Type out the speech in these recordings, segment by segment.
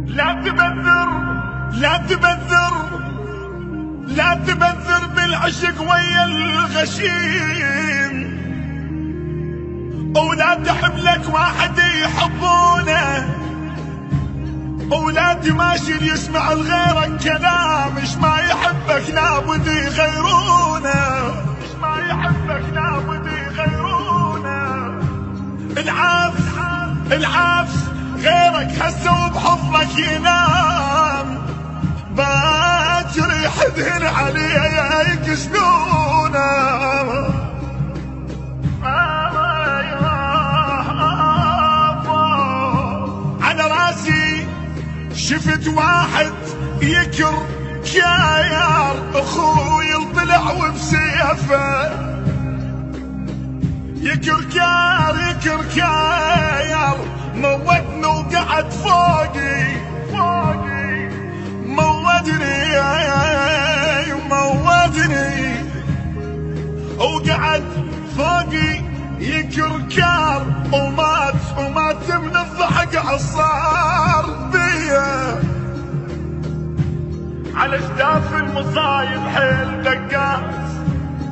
لا تبذر لا تبذر لا تبذر بالعشق ويا الغشيم، ولا تحملك واحد يحبونه، ولا تماشي يسمع لغيرك كلام، ايش ما يحبك لابد يغيرونه، ايش ما يحبك لابد يغيرونه. العفس غيرك هسه وبحضنك ينام، باكر يحدهن عليه يكسنونه. على راسي شفت واحد يكر كاير، اخوي طلع وبسيفه يكر كاير، موتني وقعد فوقي موتني وقعد فوقي يكركار، ومات من الضحك عصار بيا. على جداف المصايب حيل دقات،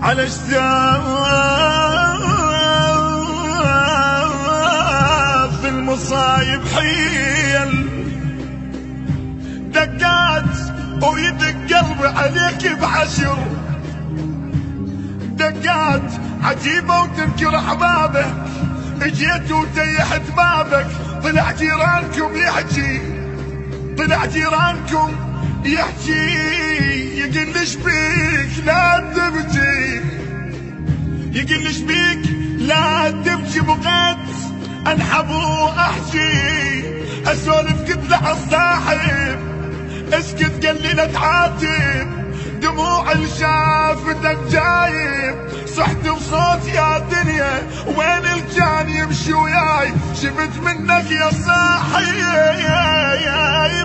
على جداف المصايب حيل دقات، ويدق قلبي عليك بعشر دقات عجيبة وتنكر احبابك، اجيت وتيحت بابك، طلع جيرانكم يحكي يقول ليش بيك لا تبكي، يقول ليش بيك لا تبكي، بغيت انحب واحكي اسولف قلت له عالصاحب اسكت، قال لي لا تعاتب، دموع اللي شافتك جايب، صحت بصوت يا دنيا وين الكان يمشي وياي، شفت منك يا صاحي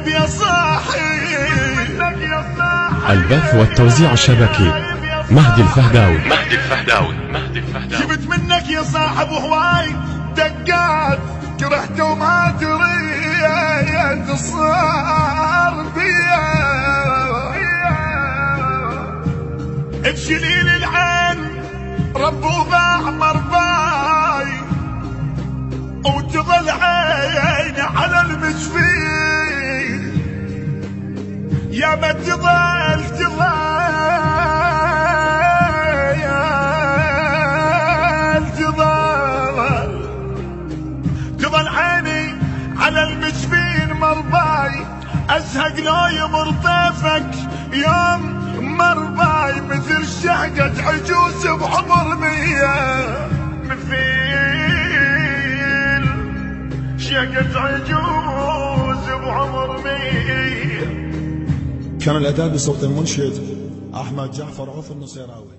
يا صاحي. البث والتوزيع الشبكي مهدي الفهداوي. شفت منك يا صاحب هواي دقات، كرهت وما تري صار بيا، تشيلين العين رب وضاع مرباي، وتظل عيني على المشفين، يا ما تظل عيني على المشفين مرباي، ازهق لو يمر طيفك يوم مرباي، مثل شهقة عجوز بعمر 100، مثيل شهقة عجوز بعمر 100. كان الأداء بصوت المنشد أحمد جعفر عوف النصيراوي.